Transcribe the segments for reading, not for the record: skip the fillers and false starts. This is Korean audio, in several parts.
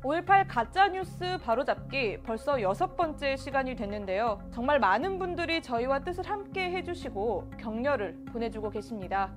5.18 가짜뉴스 바로잡기 벌써 6번째 시간이 됐는데요. 정말 많은 분들이 저희와 뜻을 함께 해주시고 격려를 보내주고 계십니다.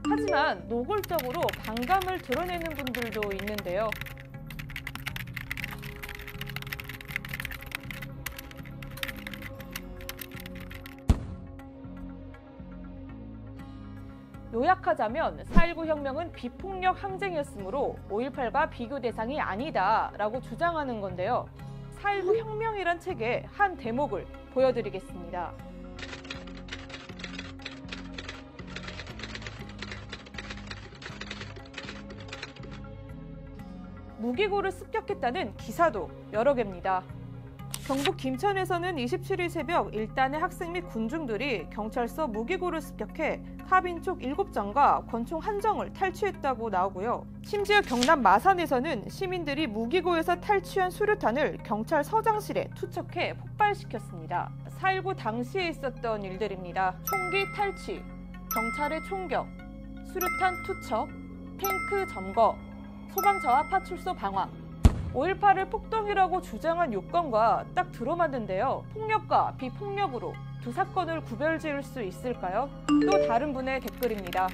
하지만 노골적으로 반감을 드러내는 분들도 있는데요. 요약하자면 4.19 혁명은 비폭력 항쟁이었으므로 5.18과 비교 대상이 아니다라고 주장하는 건데요. 4.19 혁명이란 책의 한 대목을 보여드리겠습니다. 무기고를 습격했다는 기사도 여러 개입니다. 경북 김천에서는 27일 새벽 일단의 학생 및 군중들이 경찰서 무기고를 습격해 카빈 촉 7장과 권총 1정을 탈취했다고 나오고요. 심지어 경남 마산에서는 시민들이 무기고에서 탈취한 수류탄을 경찰서장실에 투척해 폭발시켰습니다. 4.19 당시에 있었던 일들입니다. 총기 탈취, 경찰의 총격, 수류탄 투척, 탱크 점거, 소방차와 파출소 방화. 5.18을 폭동이라고 주장한 요건과 딱 들어맞는데요. 폭력과 비폭력으로 두 사건을 구별지을 수 있을까요? 또 다른 분의 댓글입니다.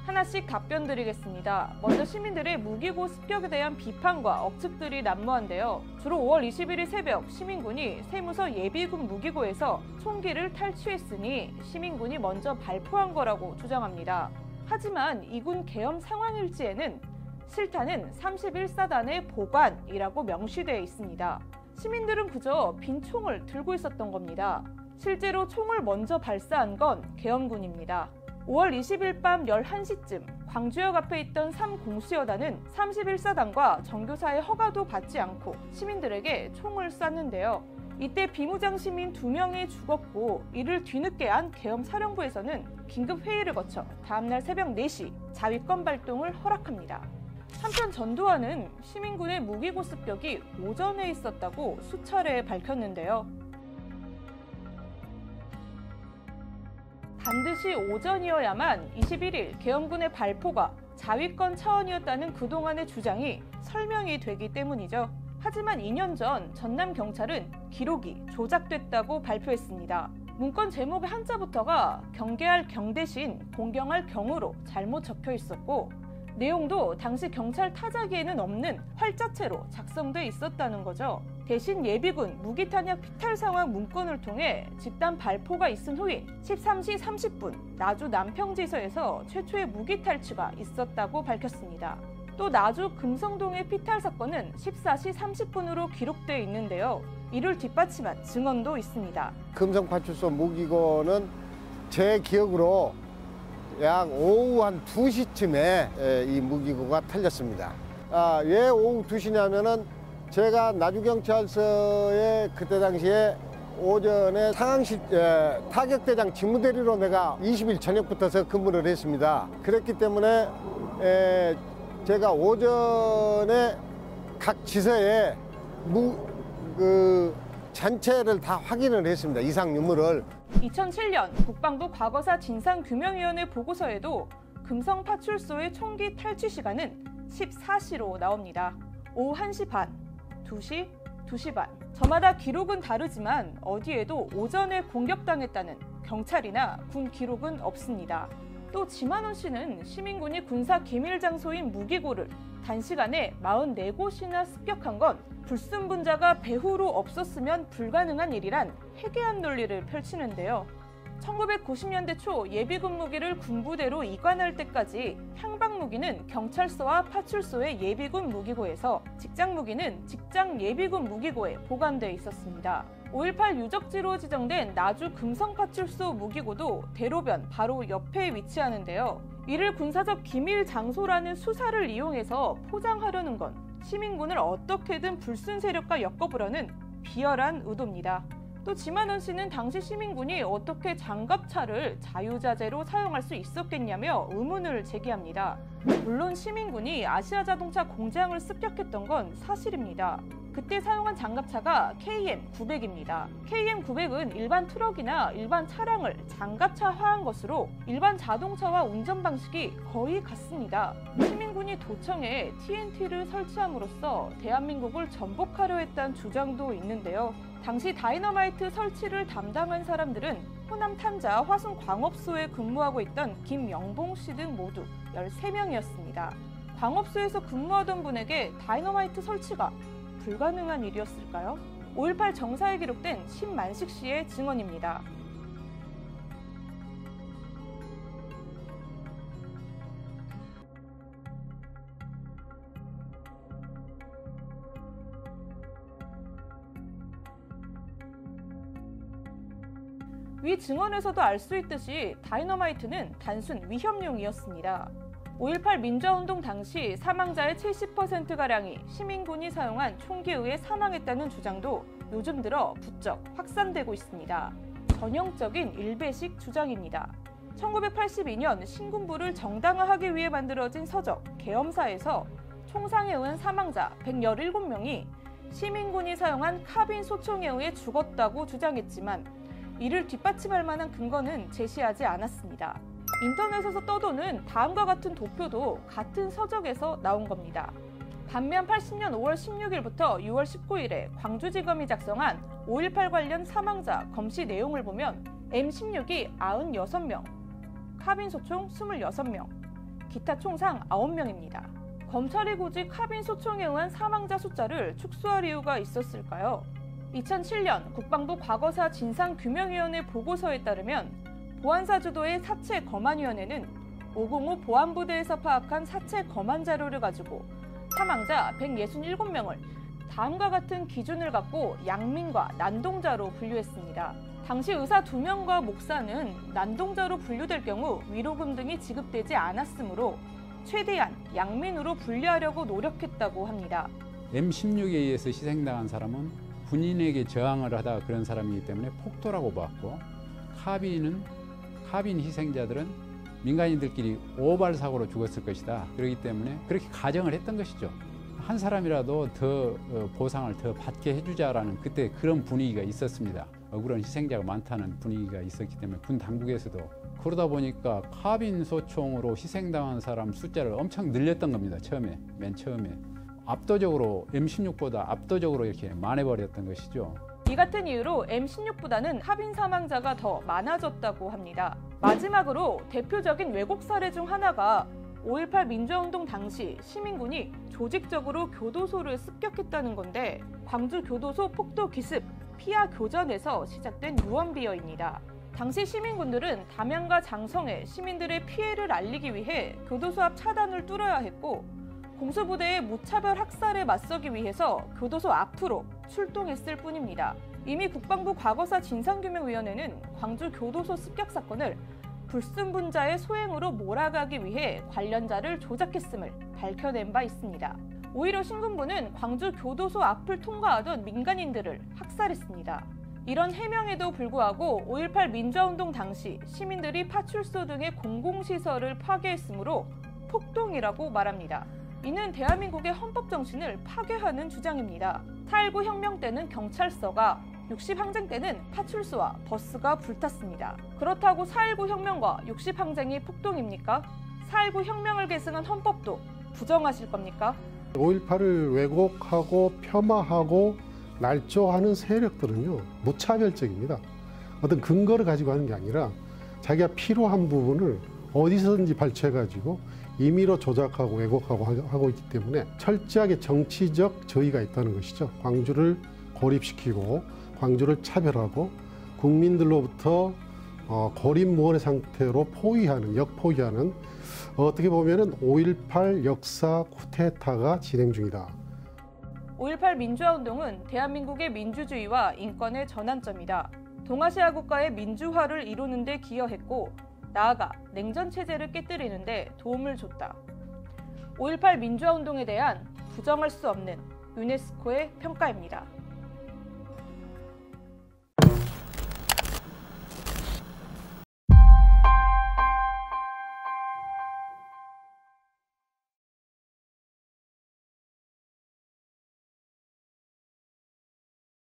하나씩 답변 드리겠습니다. 먼저 시민들의 무기고 습격에 대한 비판과 억측들이 난무한데요. 주로 5월 21일 새벽 시민군이 세무서 예비군 무기고에서 총기를 탈취했으니 시민군이 먼저 발포한 거라고 주장합니다. 하지만 이군 계엄 상황일지에는 실탄은 31사단의 보관이라고 명시되어 있습니다. 시민들은 그저 빈 총을 들고 있었던 겁니다. 실제로 총을 먼저 발사한 건 계엄군입니다. 5월 20일 밤 11시쯤 광주역 앞에 있던 3공수여단은 31사단과 정교사의 허가도 받지 않고 시민들에게 총을 쐈는데요. 이때 비무장 시민 2명이 죽었고 이를 뒤늦게 안 계엄사령부에서는 긴급회의를 거쳐 다음날 새벽 4시 자위권 발동을 허락합니다. 한편 전두환은 시민군의 무기고 습격이 오전에 있었다고 수차례 밝혔는데요. 반드시 오전이어야만 21일 계엄군의 발포가 자위권 차원이었다는 그동안의 주장이 설명이 되기 때문이죠. 하지만 2년 전 전남경찰은 기록이 조작됐다고 발표했습니다. 문건 제목의 한자부터가 경계할 경 대신 공경할 경으로 잘못 적혀 있었고 내용도 당시 경찰 타자기에는 없는 활자체로 작성돼 있었다는 거죠. 대신 예비군 무기탄약 피탈 상황 문건을 통해 집단 발포가 있은 후인 13시 30분 나주 남평지서에서 최초의 무기 탈취가 있었다고 밝혔습니다. 또 나주 금성동의 피탈 사건은 14시 30분으로 기록되어 있는데요. 이를 뒷받침한 증언도 있습니다. 금성파출소 무기고는 제 기억으로 약 오후 한 2시쯤에 이 무기고가 털렸습니다. 왜 오후 2시냐면은 제가 나주경찰서에 그때 당시에 오전에 상황실 타격대장 직무대리로 내가 20일 저녁부터 근무를 했습니다. 그랬기 때문에 제가 오전에 각 지서에 전체를 다 확인을 했습니다. 이상 유무를. 2007년 국방부 과거사 진상규명위원회 보고서에도 금성파출소의 총기 탈취 시간은 14시로 나옵니다. 오후 1시 반, 2시, 2시 반. 저마다 기록은 다르지만 어디에도 오전에 공격당했다는 경찰이나 군 기록은 없습니다. 또 지만원 씨는 시민군이 군사 기밀 장소인 무기고를 단시간에 44곳이나 습격한 건 불순분자가 배후로 없었으면 불가능한 일이란 해괴한 논리를 펼치는데요. 1990년대 초 예비군 무기를 군부대로 이관할 때까지 향박 무기는 경찰서와 파출소의 예비군 무기고에서 직장 무기는 직장 예비군 무기고에 보관돼 있었습니다. 5.18 유적지로 지정된 나주 금성파출소 무기고도 대로변 바로 옆에 위치하는데요. 이를 군사적 기밀 장소라는 수사를 이용해서 포장하려는 건 시민군을 어떻게든 불순 세력과 엮어보려는 비열한 의도입니다. 또 지만원 씨는 당시 시민군이 어떻게 장갑차를 자유자재로 사용할 수 있었겠냐며 의문을 제기합니다. 물론 시민군이 아시아자동차 공장을 습격했던 건 사실입니다. 그때 사용한 장갑차가 KM900입니다. KM900은 일반 트럭이나 일반 차량을 장갑차화한 것으로 일반 자동차와 운전 방식이 거의 같습니다. 시민군이 도청에 TNT를 설치함으로써 대한민국을 전복하려 했다는 주장도 있는데요. 당시 다이너마이트 설치를 담당한 사람들은 호남 탄자 화순 광업소에 근무하고 있던 김영봉 씨 등 모두 13명이었습니다. 광업소에서 근무하던 분에게 다이너마이트 설치가 불가능한 일이었을까요? 5.18 정사에 기록된 신만식 씨의 증언입니다. 위 증언에서도 알 수 있듯이 다이너마이트는 단순 위협용이었습니다. 5.18 민주화운동 당시 사망자의 70%가량이 시민군이 사용한 총기에 의해 사망했다는 주장도 요즘 들어 부쩍 확산되고 있습니다. 전형적인 일배식 주장입니다. 1982년 신군부를 정당화하기 위해 만들어진 서적 계엄사에서 총상에 의한 사망자 117명이 시민군이 사용한 카빈 소총에 의해 죽었다고 주장했지만 이를 뒷받침할 만한 근거는 제시하지 않았습니다. 인터넷에서 떠도는 다음과 같은 도표도 같은 서적에서 나온 겁니다. 반면 80년 5월 16일부터 6월 19일에 광주지검이 작성한 5.18 관련 사망자 검시 내용을 보면 M16이 96명, 카빈소총 26명, 기타 총상 9명입니다. 검찰이 굳이 카빈소총에 의한 사망자 숫자를 축소할 이유가 있었을까요? 2007년 국방부 과거사 진상규명위원회 보고서에 따르면 보안사 주도의 사체 검안위원회는 505 보안부대에서 파악한 사체 검안 자료를 가지고 사망자 167명을 다음과 같은 기준을 갖고 양민과 난동자로 분류했습니다. 당시 의사 2명과 목사는 난동자로 분류될 경우 위로금 등이 지급되지 않았으므로 최대한 양민으로 분류하려고 노력했다고 합니다. M16에 의해서 희생당한 사람은 군인에게 저항을 하다가 그런 사람이기 때문에 폭도라고 봤고 카빈 희생자들은 민간인들끼리 오발 사고로 죽었을 것이다. 그렇기 때문에 그렇게 가정을 했던 것이죠. 한 사람이라도 더 보상을 더 받게 해주자라는 그때 그런 분위기가 있었습니다. 억울한 희생자가 많다는 분위기가 있었기 때문에 군 당국에서도 그러다 보니까 카빈 소총으로 희생당한 사람 숫자를 엄청 늘렸던 겁니다. 맨 처음에. 압도적으로 M16보다 압도적으로 이렇게 많아버렸던 것이죠. 이 같은 이유로 M16보다는 카빈 사망자가 더 많아졌다고 합니다. 마지막으로 대표적인 왜곡 사례 중 하나가 5.18 민주화운동 당시 시민군이 조직적으로 교도소를 습격했다는 건데 광주 교도소 폭도 기습, 피하 교전에서 시작된 유언비어입니다. 당시 시민군들은 담양과 장성에 시민들의 피해를 알리기 위해 교도소 앞 차단을 뚫어야 했고 공수부대의 무차별 학살에 맞서기 위해서 교도소 앞으로 출동했을 뿐입니다. 이미 국방부 과거사 진상규명위원회는 광주 교도소 습격 사건을 불순분자의 소행으로 몰아가기 위해 관련자를 조작했음을 밝혀낸 바 있습니다. 오히려 신군부는 광주 교도소 앞을 통과하던 민간인들을 학살했습니다. 이런 해명에도 불구하고 5.18 민주화운동 당시 시민들이 파출소 등의 공공시설을 파괴했으므로 폭동이라고 말합니다. 이는 대한민국의 헌법 정신을 파괴하는 주장입니다. 4.19 혁명 때는 경찰서가, 60 항쟁 때는 파출소와 버스가 불탔습니다. 그렇다고 4.19 혁명과 60 항쟁이 폭동입니까? 4.19 혁명을 계승한 헌법도 부정하실 겁니까? 5.18을 왜곡하고 폄하하고 날조하는 세력들은요 무차별적입니다. 어떤 근거를 가지고 하는 게 아니라 자기가 필요한 부분을 어디서든지 발췌해가지고 임의로 조작하고 왜곡하고 하고 있기 때문에 철저하게 정치적 저의가 있다는 것이죠. 광주를 고립시키고 광주를 차별하고 국민들로부터 고립무원의 상태로 역포위하는 어떻게 보면은 5.18 역사 쿠데타가 진행 중이다. 5.18 민주화운동은 대한민국의 민주주의와 인권의 전환점이다. 동아시아 국가의 민주화를 이루는 데 기여했고 나아가 냉전체제를 깨뜨리는 데 도움을 줬다. 5.18 민주화운동에 대한 부정할 수 없는 유네스코의 평가입니다.